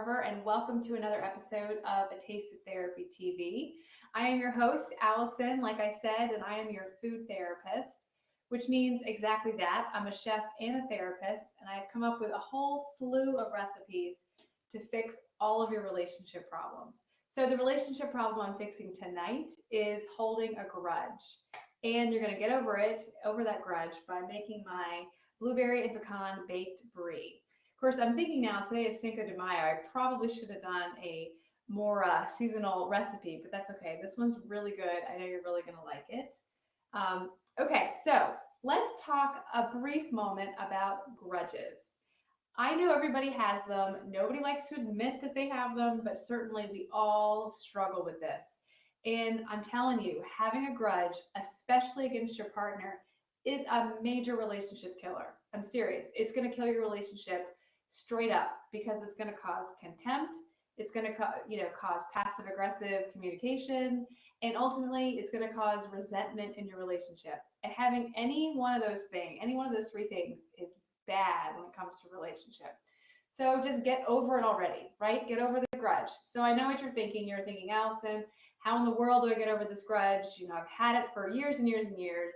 Carver, and welcome to another episode of A Taste of Therapy TV. I am your host, Allison, like I said, and I am your food therapist, which means exactly that. I'm a chef and a therapist, and I've come up with a whole slew of recipes to fix all of your relationship problems. So the relationship problem I'm fixing tonight is holding a grudge. And you're going to get over that grudge, by making my blueberry and pecan baked brie. Of course, I'm thinking now, today is Cinco de Mayo. I probably should have done a more seasonal recipe, but that's okay. This one's really good. I know you're really going to like it. Okay, so let's talk a brief moment about grudges. I know everybody has them. Nobody likes to admit that they have them, but certainly we all struggle with this. And I'm telling you, having a grudge, especially against your partner, is a major relationship killer. I'm serious. It's going to kill your relationship straight up because it's going to cause contempt. It's going to cause passive aggressive communication, and ultimately it's going to cause resentment in your relationship. And having any one of those three things is bad when it comes to relationship. So just get over it already, right? Get over the grudge. So I know what you're thinking. You're thinking, Allison, how in the world do I get over this grudge? I've had it for years and years and years.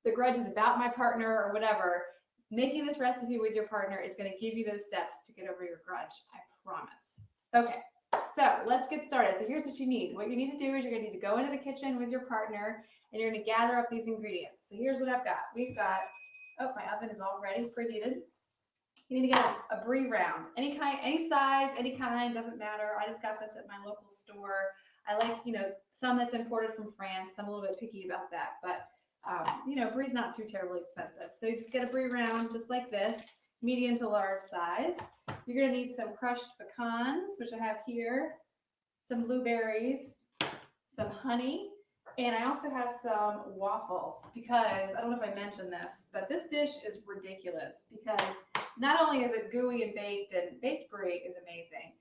The grudge is about my partner or whatever. Making this recipe with your partner is going to give you those steps to get over your grudge. I promise. Okay, so let's get started. So here's what you need. What you need to do is you're going to need to go into the kitchen with your partner, and you're going to gather up these ingredients. So here's what I've got. We've got, my oven is already preheated. You need to get a brie round, any kind, any size, any kind, doesn't matter. I just got this at my local store. I like, some that's imported from France. I'm a little bit picky about that, but brie's not too terribly expensive. So you just get a brie round just like this, medium to large size. You're gonna need some crushed pecans, which I have here, some blueberries, some honey, and I also have some waffles because, I don't know if I mentioned this, but this dish is ridiculous because not only is it gooey and baked brie is amazing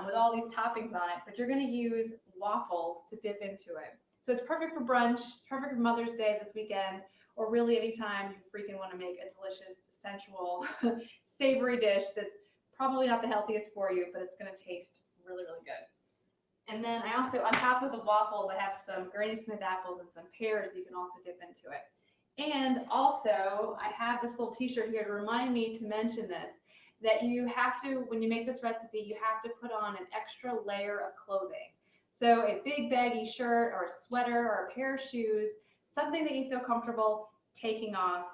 with all these toppings on it, but you're going to use waffles to dip into it. So it's perfect for brunch, perfect for Mother's Day this weekend, or really anytime you freaking want to make a delicious, sensual, savory dish that's probably not the healthiest for you, but it's going to taste really, really good. And then I also, on top of the waffles, I have some Granny Smith apples and some pears you can also dip into it. And also, I have this little t-shirt here to remind me to mention this, that you have to, when you make this recipe, you have to put on an extra layer of clothing. So a big baggy shirt or a sweater or a pair of shoes, something that you feel comfortable taking off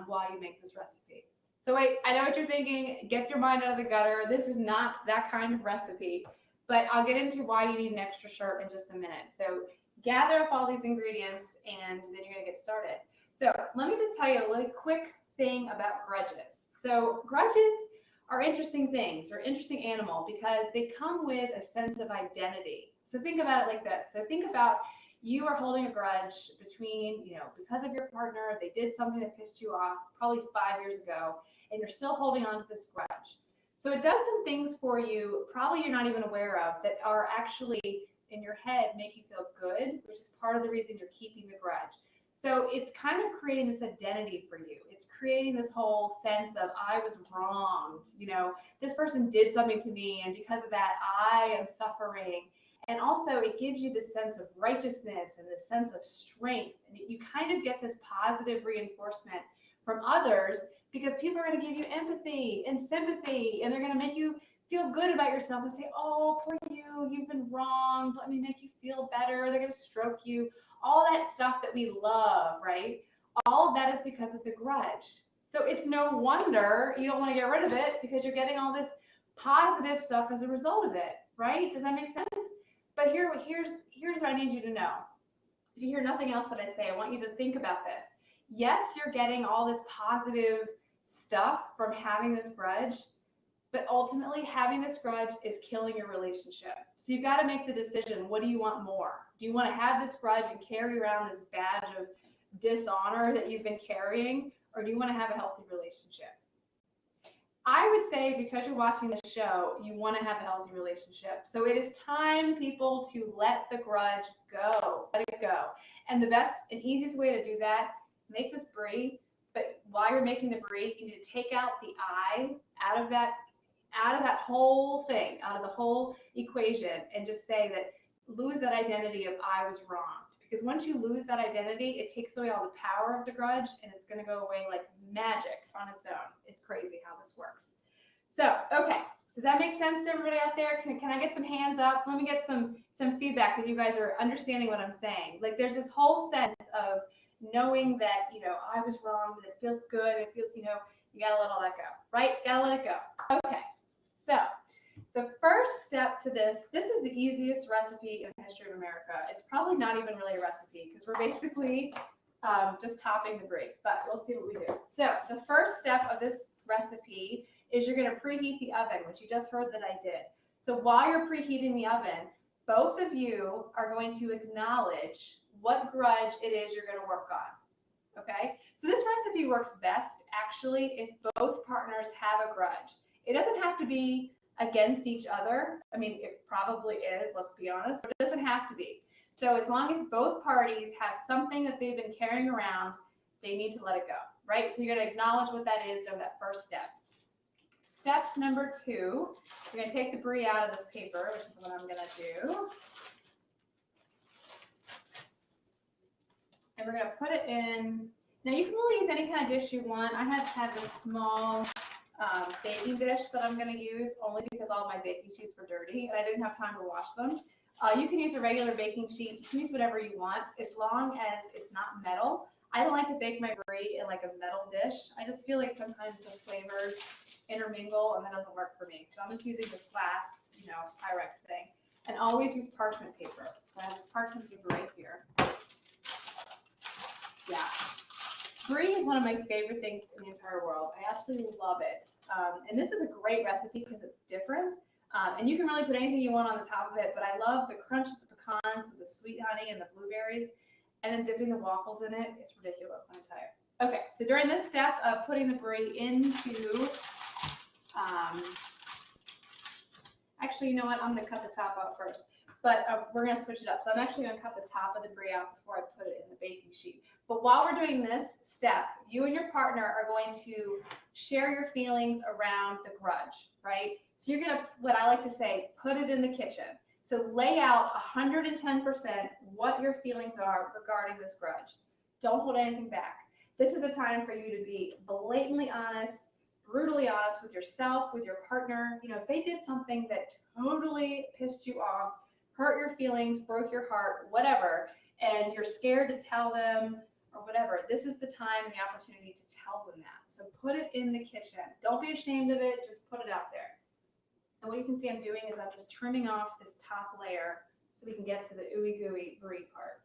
while you make this recipe. So wait, I know what you're thinking. Get your mind out of the gutter. This is not that kind of recipe, but I'll get into why you need an extra shirt in just a minute. So gather up all these ingredients and then you're gonna get started. So let me just tell you a little quick thing about grudges. So grudges are interesting things, or interesting animal, because they come with a sense of identity. So think about it like this. So think about you are holding a grudge between, because of your partner, they did something that pissed you off probably 5 years ago, and you're still holding on to this grudge. So it does some things for you, probably you're not even aware of, that are actually in your head make you feel good, which is part of the reason you're keeping the grudge. So it's kind of creating this identity for you. It's creating this whole sense of, I was wronged, this person did something to me, and because of that, I am suffering. And also it gives you this sense of righteousness and this sense of strength. And you kind of get this positive reinforcement from others because people are going to give you empathy and sympathy, and they're going to make you feel good about yourself and say, oh, poor you, you've been wronged, let me make you feel better. They're going to stroke you. All that stuff that we love, right? All of that is because of the grudge. So it's no wonder you don't want to get rid of it because you're getting all this positive stuff as a result of it, right? Does that make sense? But here's what I need you to know. If you hear nothing else that I say, I want you to think about this. Yes, you're getting all this positive stuff from having this grudge, but ultimately having this grudge is killing your relationship. So you've got to make the decision, what do you want more? Do you want to have this grudge and carry around this badge of dishonor that you've been carrying, or do you want to have a healthy relationship? I would say, because you're watching this show, you want to have a healthy relationship. So it is time, people, to let the grudge go. Let it go. And the best and easiest way to do that, make this brie, but while you're making the brie, you need to take out the eye out of that out of that whole thing, out of the whole equation, and just say that, lose that identity of I was wronged. Because once you lose that identity, it takes away all the power of the grudge, and it's going to go away like magic on its own. It's crazy how this works. So, okay, does that make sense to everybody out there? Can I get some hands up? Let me get some feedback that you guys are understanding what I'm saying. Like, there's this whole sense of knowing that, I was wrong, that it feels good, it feels, you gotta let all that go, right? Gotta let it go. Okay, so the first step to this is the easiest recipe in the history of America. It's probably not even really a recipe because we're basically just topping the brie, but we'll see what we do. So the first step of this recipe is you're gonna preheat the oven, which you just heard that I did. So while you're preheating the oven, both of you are going to acknowledge what grudge it is you're gonna work on, okay? So this recipe works best actually if both partners have a grudge. It doesn't have to be against each other. I mean, it probably is, let's be honest, but it doesn't have to be. So as long as both parties have something that they've been carrying around, they need to let it go, right? So you're gonna acknowledge what that is in that first step. Step number 2, you're gonna take the brie out of this paper, which is what I'm gonna do. And we're gonna put it in. Now you can really use any kind of dish you want. I have this small baking dish that I'm going to use only because all my baking sheets were dirty and I didn't have time to wash them. You can use a regular baking sheet. You can use whatever you want as long as it's not metal. I don't like to bake my brie in like a metal dish. I just feel like sometimes the flavors intermingle and that doesn't work for me. So I'm just using this glass, Pyrex thing. And always use parchment paper. So I have this parchment paper right here. Yeah. Brie is one of my favorite things in the entire world. I absolutely love it. And this is a great recipe because it's different. And you can really put anything you want on the top of it, but I love the crunch of the pecans with the sweet honey and the blueberries, and then dipping the waffles in it. It's ridiculous, let me tell you. Okay, so during this step of putting the brie into, actually, you know what? I'm going to cut the top out first, but we're going to switch it up. So I'm actually going to cut the top of the brie out before I put it in the baking sheet. But while we're doing this step, you and your partner are going to share your feelings around the grudge, right? So you're going to, what I like to say, put it in the kitchen. So lay out 110% what your feelings are regarding this grudge. Don't hold anything back. This is a time for you to be blatantly honest, brutally honest with yourself, with your partner. If they did something that totally pissed you off, hurt your feelings, broke your heart, whatever, and you're scared to tell them or whatever, this is the time and the opportunity to tell them that. So put it in the kitchen. Don't be ashamed of it. Just put it out there. And what you can see I'm doing is I'm just trimming off this top layer so we can get to the ooey gooey brie part.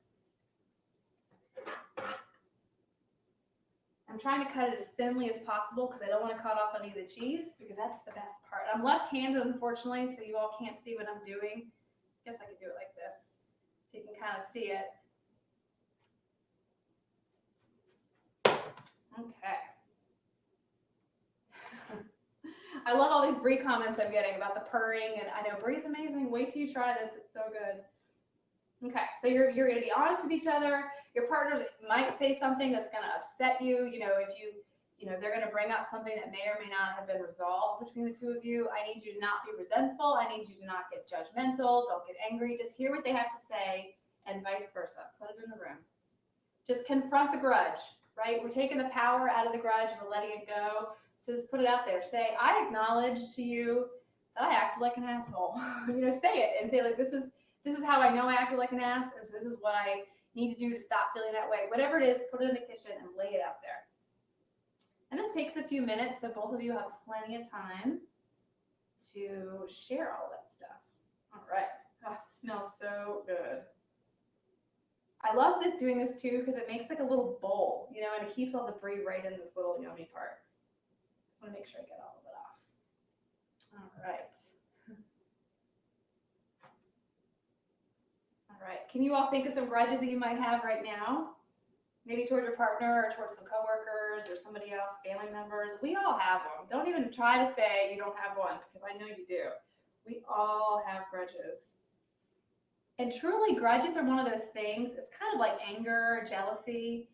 I'm trying to cut it as thinly as possible because I don't want to cut off any of the cheese because that's the best part. I'm left-handed, unfortunately, so you all can't see what I'm doing. I guess I could do it like this so you can kind of see it. Okay. I love all these brie comments I'm getting about the purring, and I know brie's amazing. Wait till you try this; it's so good. Okay, so you're going to be honest with each other. Your partners might say something that's going to upset you. If they're going to bring up something that may or may not have been resolved between the two of you. I need you to not be resentful. I need you to not get judgmental. Don't get angry. Just hear what they have to say, and vice versa. Put it in the room. Just confront the grudge, right? We're taking the power out of the grudge. We're letting it go. So just put it out there. Say, I acknowledge to you that I acted like an asshole. Say it and say, like, this is how I know I acted like an ass, and so this is what I need to do to stop feeling that way. Whatever it is, put it in the kitchen and lay it out there. And this takes a few minutes, so both of you have plenty of time to share all that stuff. All right. Oh, it smells so good. I love doing this too because it makes like a little bowl, and it keeps all the brie right in this little yummy part. Just want to make sure I get all of it off. All right. All right. Can you all think of some grudges that you might have right now? Maybe towards your partner or towards some coworkers or somebody else, family members. We all have them. Don't even try to say you don't have one because I know you do. We all have grudges. And truly, grudges are one of those things. It's kind of like anger, jealousy.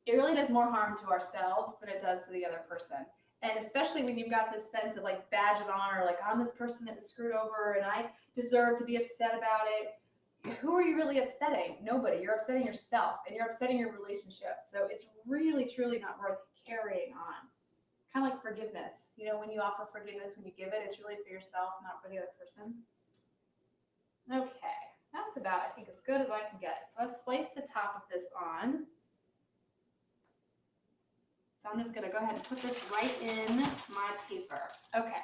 It really does more harm to ourselves than it does to the other person. And especially when you've got this sense of like badge of honor, like I'm this person that was screwed over and I deserve to be upset about it. Who are you really upsetting? Nobody. You're upsetting yourself and you're upsetting your relationship. So it's really, truly not worth carrying on. Kind of like forgiveness. You know, when you offer forgiveness, when you give it, it's really for yourself, not for the other person. Okay, that's about, I think, as good as I can get. So I've sliced the top of this on. So I'm just going to go ahead and put this right in my paper. Okay.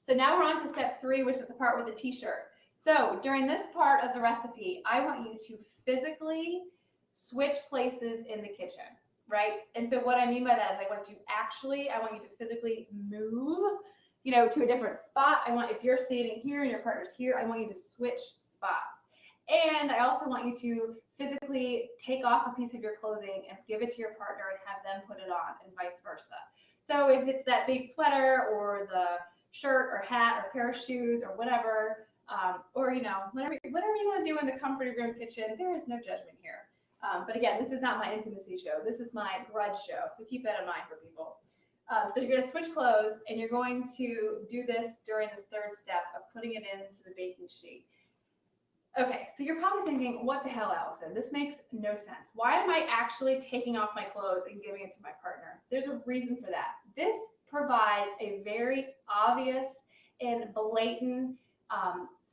So now we're on to step 3, which is the part with the t-shirt. So during this part of the recipe, I want you to physically switch places in the kitchen, right? And so what I mean by that is I want you to physically move, you know, to a different spot. If you're standing here and your partner's here, I want you to switch spots. And I also want you to physically take off a piece of your clothing and give it to your partner and have them put it on, and vice versa. So if it's that big sweater or the shirt or hat or pair of shoes or whatever, or you know, whatever you want to do in the comfort of your own kitchen, there is no judgment here. But again, this is not my intimacy show. This is my grudge show. So keep that in mind for people. So you're going to switch clothes, and you're going to do this during this 3rd step of putting it into the baking sheet. Okay, so you're probably thinking, what the hell, Allison? This makes no sense. Why am I actually taking off my clothes and giving it to my partner? There's a reason for that. This provides a very obvious and blatant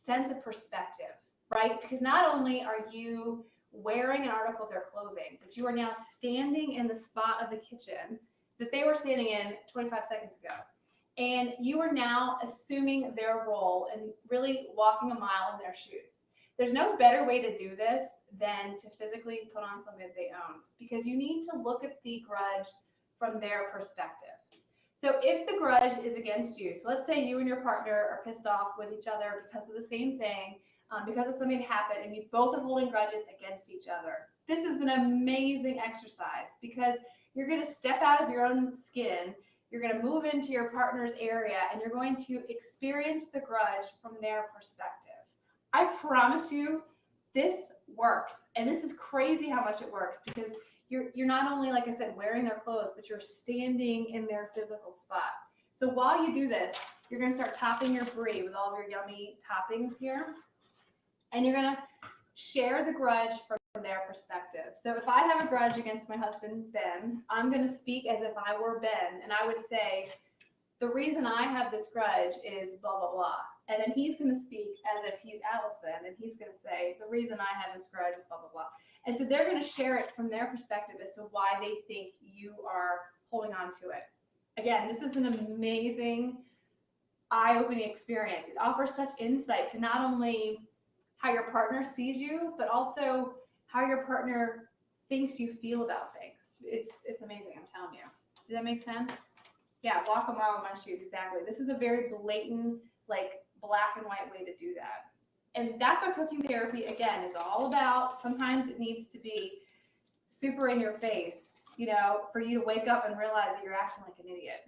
sense of perspective, right? Because not only are you wearing an article of their clothing, but you are now standing in the spot of the kitchen that they were standing in 25 seconds ago. And you are now assuming their role and really walking a mile in their shoes. There's no better way to do this than to physically put on something that they owned, because you need to look at the grudge from their perspective. So if the grudge is against you, so let's say you and your partner are pissed off with each other because of the same thing, because of something that happened, and you both are holding grudges against each other. This is an amazing exercise because you're going to step out of your own skin, you're going to move into your partner's area, and you're going to experience the grudge from their perspective. I promise you, this works. And this is crazy how much it works, because you're not only, like I said, wearing their clothes, but you're standing in their physical spot. So while you do this, you're going to start topping your brie with all of your yummy toppings here. And you're going to share the grudge from their perspective. So if I have a grudge against my husband, Ben, I'm going to speak as if I were Ben. And I would say, the reason I have this grudge is blah, blah, blah. And then he's going to speak as if he's Allison, and he's going to say, the reason I have this grudge is blah, blah, blah. And so they're going to share it from their perspective as to why they think you are holding on to it. Again, this is an amazing, eye-opening experience. It offers such insight to not only how your partner sees you, but also how your partner thinks you feel about things. It's amazing, I'm telling you. Does that make sense? Yeah, walk a mile in my shoes, exactly. This is a very blatant, like, black and white way to do that. And that's what cooking therapy, again, is all about. Sometimes it needs to be super in your face, you know, for you to wake up and realize that you're acting like an idiot.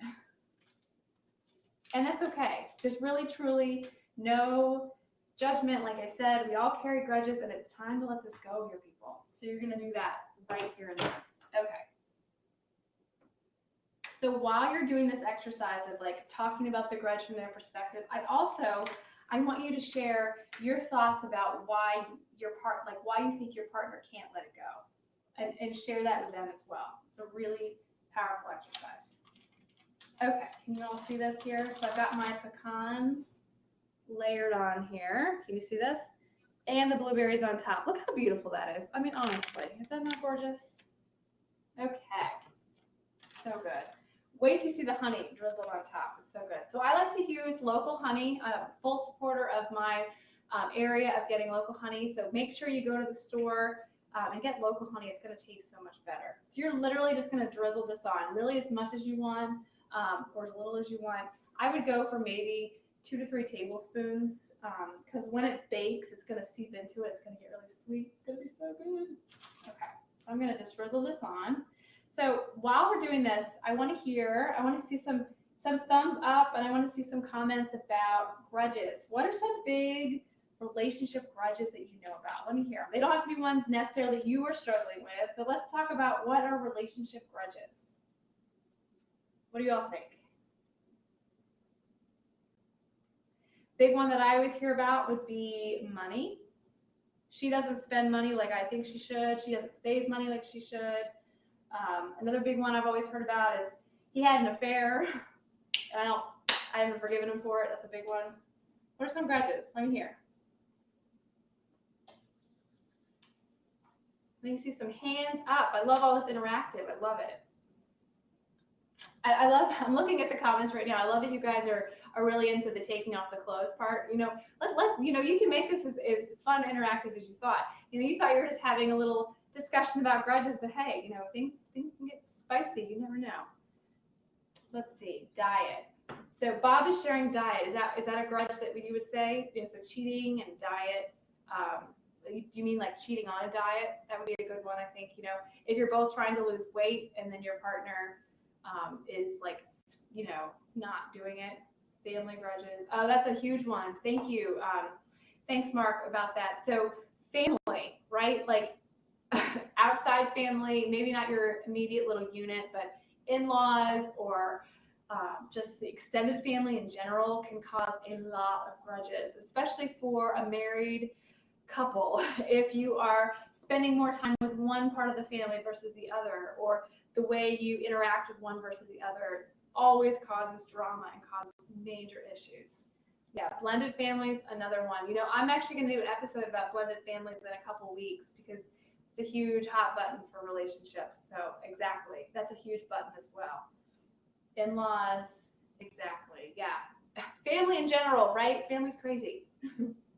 And that's okay. There's really, truly no judgment. Like I said, we all carry grudges, and it's time to let this go, here, people. So you're going to do that right here and there. Okay. So while you're doing this exercise of like talking about the grudge from their perspective, I want you to share your thoughts about why why you think your partner can't let it go, and share that with them as well. It's a really powerful exercise. Okay, can you all see this here? So I've got my pecans layered on here. Can you see this? And the blueberries on top. Look how beautiful that is. I mean, honestly, is that not gorgeous? Okay, so good. Wait to see the honey drizzled on top. It's so good. So I like to use local honey. I'm a full supporter of my area of getting local honey. So make sure you go to the store and get local honey. It's going to taste so much better. So you're literally just going to drizzle this on, really as much as you want, or as little as you want. I would go for maybe 2 to 3 tablespoons, because when it bakes, it's going to seep into it. It's going to get really sweet. It's going to be so good. Okay, so I'm going to just drizzle this on. So while we're doing this, I want to see some thumbs up, and I want to see some comments about grudges. What are some big relationship grudges that you know about? Let me hear them. They don't have to be ones necessarily you are struggling with, but let's talk about what are relationship grudges. What do you all think? Big one that I always hear about would be money. She doesn't spend money like I think she should. She doesn't save money like she should. Another big one I've always heard about is he had an affair, and I haven't forgiven him for it. That's a big one. What are some grudges? Let me hear. Let me see some hands up. I love all this interactive. I love it. I'm looking at the comments right now. I love that you guys are really into the taking off the clothes part. You know, you can make this as fun and interactive as you thought. You thought you were just having a little discussion about grudges, but hey, things can get spicy. You never know. Let's see, diet. So Bob is sharing diet. Is that a grudge that you would say? So cheating and diet. Do you mean like cheating on a diet? That would be a good one, I think. If you're both trying to lose weight and then your partner is like, not doing it. Family grudges. Oh, that's a huge one. Thank you. Thanks, Mark, about that. So family, right? Like outside family, maybe not your immediate little unit, but in-laws or just the extended family in general can cause a lot of grudges, especially for a married couple. If you are spending more time with one part of the family versus the other, or the way you interact with one versus the other, always causes drama and causes major issues. Yeah, blended families, another one. I'm actually going to do an episode about blended families in a couple weeks because it's a huge hot button for relationships. So exactly, that's a huge button as well. In-laws, exactly, yeah. Family in general, right? Family's crazy.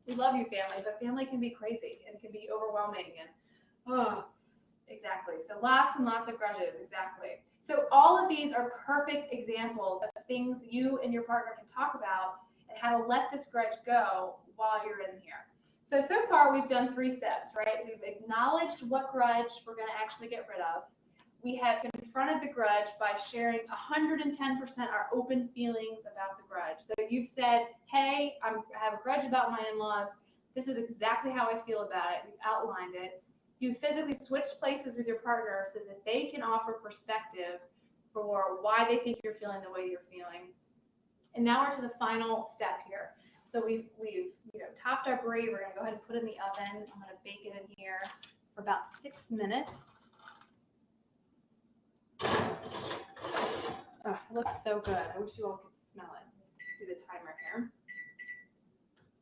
We love you, family, but family can be crazy and can be overwhelming and exactly. So lots and lots of grudges, exactly. So all of these are perfect examples of things you and your partner can talk about and how to let this grudge go while you're in here. So far we've done 3 steps, right? We've acknowledged what grudge we're going to actually get rid of. We have confronted the grudge by sharing 110% our open feelings about the grudge. So you've said, hey, I have a grudge about my in-laws. This is exactly how I feel about it. You've outlined it. You physically switch places with your partner so that they can offer perspective for why they think you're feeling the way you're feeling. And now we're to the final step here. So we've topped our brie. We're going to go ahead and put it in the oven. I'm going to bake it in here for about 6 minutes. Oh, it looks so good. I wish you all could smell it. Let's do the timer here.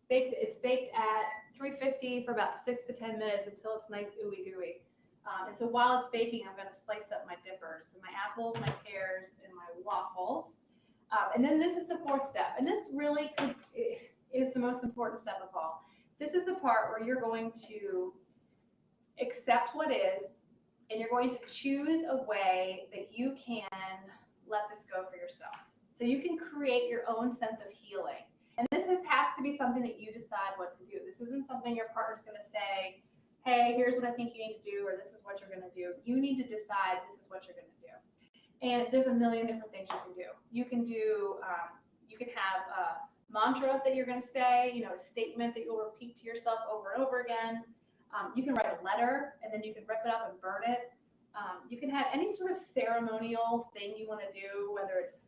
It's baked at 350 for about 6 to 10 minutes until it's nice ooey gooey. And so while it's baking, I'm going to slice up my dippers, so my apples, my pears, and my waffles. And then this is the 4th step, and this really is the most important step of all. This is the part where you're going to accept what is, and you're going to choose a way that you can let this go for yourself. So you can create your own sense of healing. And this has to be something that you decide what to do. This isn't something your partner's going to say, hey, here's what I think you need to do, or this is what you're going to do. You need to decide this is what you're going to do. And there's a million different things you can do. You can have a mantra that you're going to say, a statement that you'll repeat to yourself over and over again. You can write a letter, and then you can rip it up and burn it. You can have any sort of ceremonial thing you want to do, whether it's,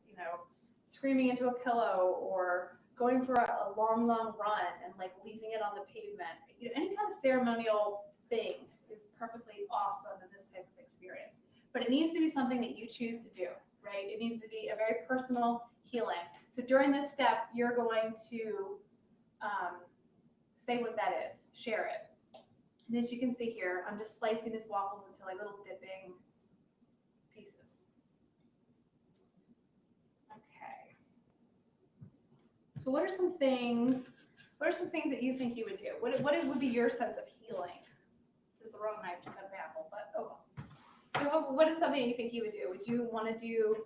screaming into a pillow or going for a long, long run and like leaving it on the pavement. Any kind of ceremonial thing is perfectly awesome in this type of experience. But it needs to be something that you choose to do, right? It needs to be a very personal healing. So during this step, you're going to say what that is, share it. And as you can see here, I'm just slicing these waffles into like little dipping pieces. Okay. So what are some things that you think you would do? What would be your sense of healing? This is the wrong knife to cut an apple, but oh well. So what is something you think you would do? Would you want to do,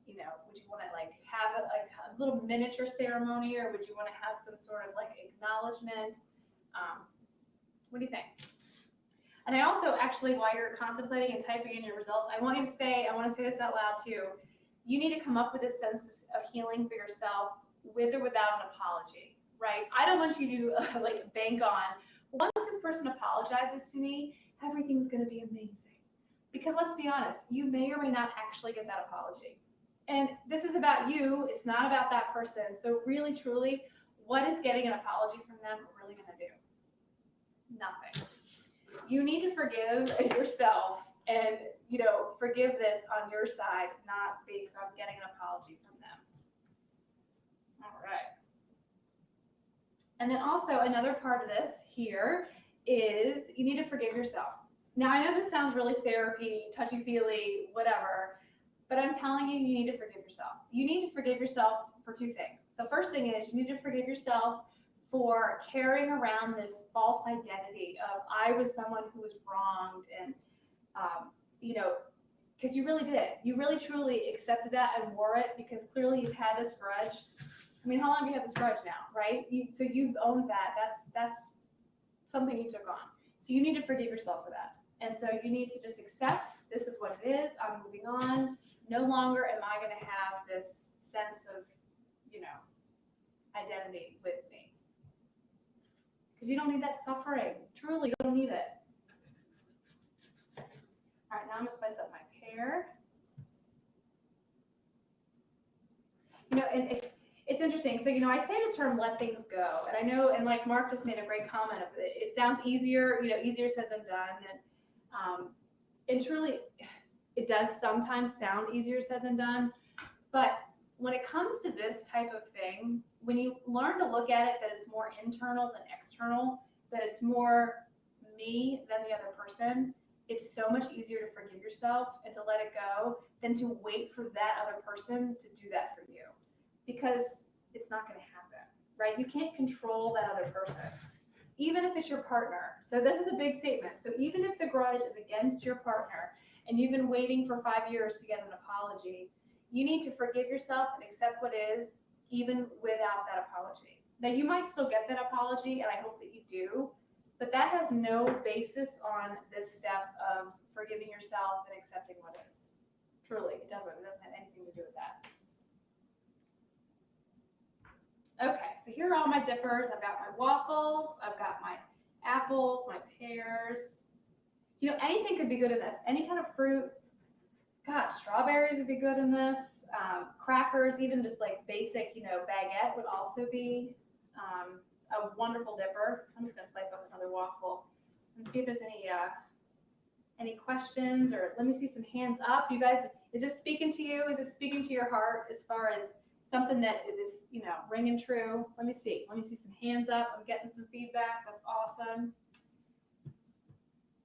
would you want to like have a little miniature ceremony, or would you want to have some sort of like acknowledgement? What do you think? And I also actually, while you're contemplating and typing in your results, I want to say this out loud too. You need to come up with a sense of healing for yourself with or without an apology, right? I don't want you to like bank on, once this person apologizes to me, everything's going to be amazing. Because let's be honest, you may or may not actually get that apology. And this is about you. It's not about that person. So really, truly, what is getting an apology from them really going to do? Nothing. You need to forgive yourself and, forgive this on your side, not based on getting an apology from them. All right. And then also another part of this here is you need to forgive yourself. Now, I know this sounds really therapy, touchy-feely, whatever, but I'm telling you, you need to forgive yourself. You need to forgive yourself for two things. The first thing is you need to forgive yourself for carrying around this false identity of I was someone who was wronged, and because you really did. You really truly accepted that and wore it because clearly you've had this grudge. I mean, how long have you had this grudge now, right? So you've owned that. That's something you took on. So you need to forgive yourself for that. And so you need to just accept this is what it is. I'm moving on. No longer am I going to have this sense of, identity with me. Because you don't need that suffering. Truly, you don't need it. All right, now I'm going to spice up my pear. And it's interesting. So, I say the term let things go. And I know, and like Mark just made a great comment of it. It sounds easier, easier said than done. And truly, it does sometimes sound easier said than done. But when it comes to this type of thing, when you learn to look at it that it's more internal than external, that it's more me than the other person, it's so much easier to forgive yourself and to let it go than to wait for that other person to do that for you. Because it's not going to happen, right? You can't control that other person, even if it's your partner. So this is a big statement. So even if the grudge is against your partner and you've been waiting for 5 years to get an apology, you need to forgive yourself and accept what is, even without that apology. Now, you might still get that apology, and I hope that you do, but that has no basis on this step of forgiving yourself and accepting what is. Truly, it doesn't. It doesn't have anything to do with that. Okay, so here are all my dippers. I've got my waffles, I've got my apples, my pears. Anything could be good in this. Any kind of fruit. God, strawberries would be good in this. Crackers, even just like basic, baguette would also be a wonderful dipper. I'm just gonna slice up another waffle and see if there's any questions, or let me see some hands up. You guys, is this speaking to you? Is this speaking to your heart as far as something that is, ringing true? Let me see some hands up. I'm getting some feedback. That's awesome.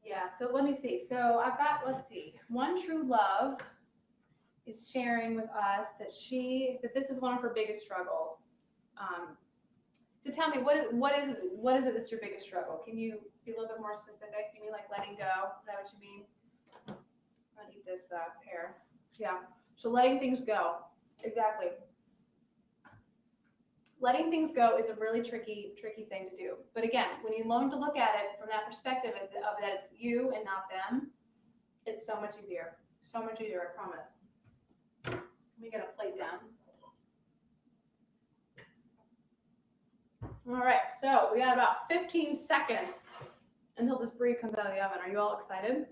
Yeah, so let me see. So I've got, let's see, One True Love is sharing with us that this is one of her biggest struggles. So tell me, what is it that's your biggest struggle? Can you be a little bit more specific? Do you mean like letting go? Is that what you mean? I'll eat this pear. Yeah, so letting things go. Exactly. Letting things go is a really tricky thing to do. But again, when you learn to look at it from that perspective of that it's you and not them, it's so much easier. So much easier, I promise. Let me get a plate down. All right, so we got about 15 seconds until this brie comes out of the oven. Are you all excited?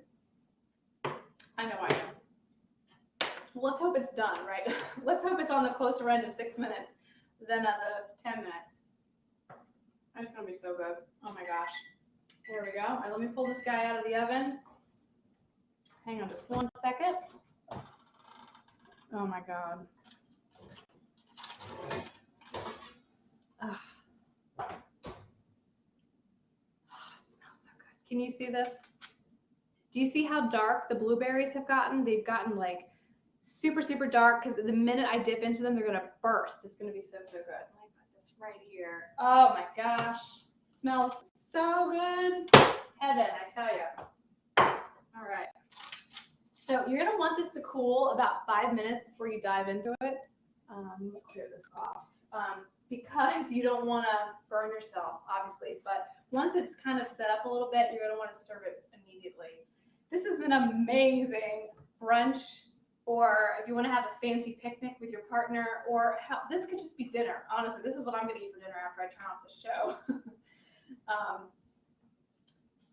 I know I am. Well, let's hope it's done, right? Let's hope it's on the closer end of 6 minutes than the 10 minutes. It's gonna be so good. Oh my gosh. There we go. All right, let me pull this guy out of the oven. Hang on just 1 second. Oh my God. It smells so good. Can you see this? Do you see how dark the blueberries have gotten? They've gotten like super, super dark because the minute I dip into them, they're going to burst. It's going to be so, so good. Let me put this right here. Oh my gosh. It smells so good. Heaven, I tell you. All right. So you're going to want this to cool about 5 minutes before you dive into it. Let me clear this off. Because you don't want to burn yourself, obviously. But once it's kind of set up a little bit, you're going to want to serve it immediately. This is an amazing brunch, or if you want to have a fancy picnic with your partner, or this could just be dinner. Honestly, this is what I'm going to eat for dinner after I turn off the show.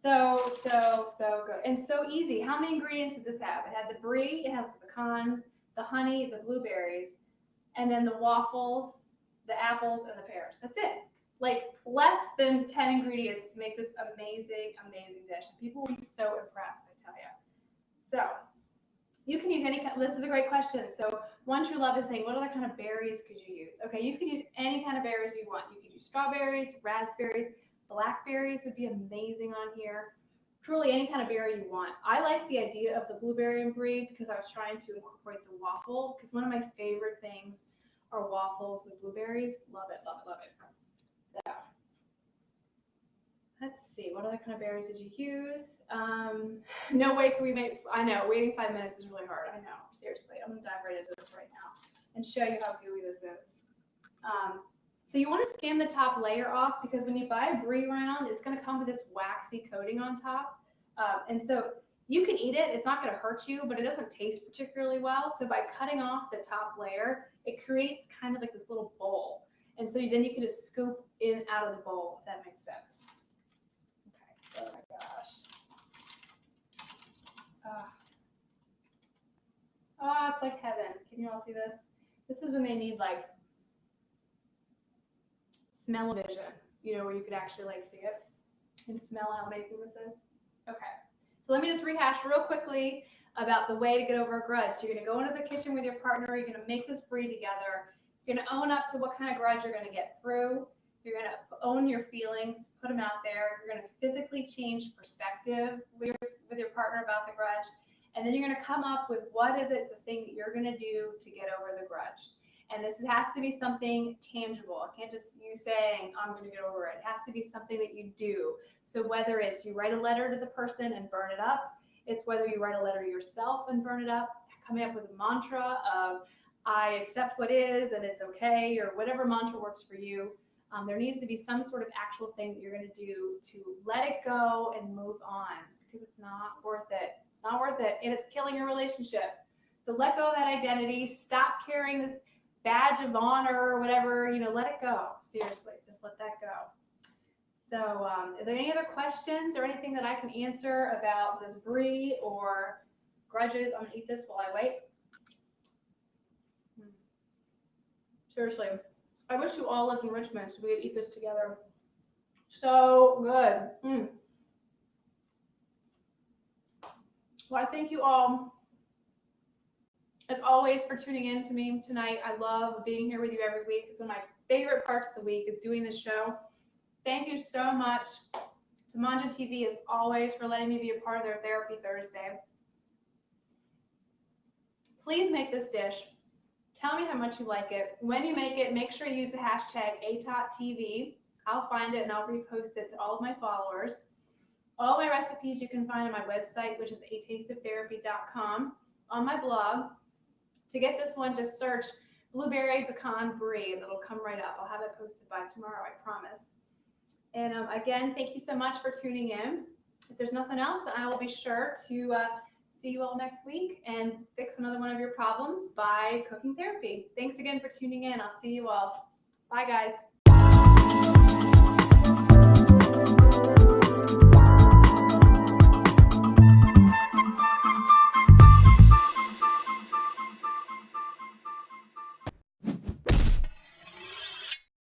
So good and so easy. How many ingredients does this have? It had the brie, it has the pecans, the honey, the blueberries, and then the waffles, the apples, and the pears. That's it. Like less than 10 ingredients to make this amazing, amazing dish. People will be so impressed, I tell you. So you can use any kind, this is a great question. So One True Love is saying, what other kind of berries could you use? Okay, you could use any kind of berries you want. You could use strawberries, raspberries, blackberries would be amazing on here. Truly any kind of berry you want. I like the idea of the blueberry and brie because I was trying to incorporate the waffle, because one of my favorite things are waffles with blueberries. Love it, love it, love it. So let's see, what other kind of berries did you use? No way can we make, I know, waiting 5 minutes is really hard. I know, seriously. I'm gonna dive right into this right now and show you how gooey this is. So you want to skim the top layer off, because when you buy a brie round, it's going to come with this waxy coating on top. And so you can eat it. It's not going to hurt you, but it doesn't taste particularly well. So by cutting off the top layer, it creates kind of like this little bowl. And so then you can just scoop in out of the bowl, if that makes sense. Okay. Oh my gosh. Oh, it's like heaven. Can you all see this? This is when they need like smell-o-vision, you know, where you could actually like see it and smell how amazing this is. Okay, so let me just rehash real quickly about the way to get over a grudge. You're going to go into the kitchen with your partner. You're going to make this brie together. You're going to own up to what kind of grudge you're going to get through. You're going to own your feelings, put them out there. You're going to physically change perspective with your partner about the grudge. And then you're going to come up with what is it, the thing that you're going to do to get over the grudge. And this has to be something tangible. It can't just you saying, I'm going to get over it. It has to be something that you do. So whether it's you write a letter to the person and burn it up, it's whether you write a letter to yourself and burn it up, coming up with a mantra of, I accept what is and it's okay, or whatever mantra works for you. There needs to be some sort of actual thing that you're going to do to let it go and move on, because it's not worth it. It's not worth it, and it's killing your relationship. So let go of that identity. Stop carrying this badge of honor or whatever, you know, let it go. Seriously, just let that go. So are there any other questions or anything that I can answer about this brie or grudges? I'm gonna eat this while I wait. Seriously, I wish you all lived in Richmond so we could eat this together. So good. Well, I thank you all, as always, for tuning in to me tonight. I love being here with you every week. It's one of my favorite parts of the week is doing this show. Thank you so much to Manja TV, as always, for letting me be a part of their Therapy Thursday. Please make this dish. Tell me how much you like it. When you make it, make sure you use the hashtag ATOTTV. I'll find it and I'll repost it to all of my followers. All my recipes you can find on my website, which is atasteoftherapy.com, on my blog. To get this one, just search Blueberry Pecan Brie and it'll come right up. I'll have it posted by tomorrow, I promise. And again, thank you so much for tuning in. If there's nothing else, then I will be sure to see you all next week and fix another one of your problems by cooking therapy. Thanks again for tuning in. I'll see you all. Bye, guys.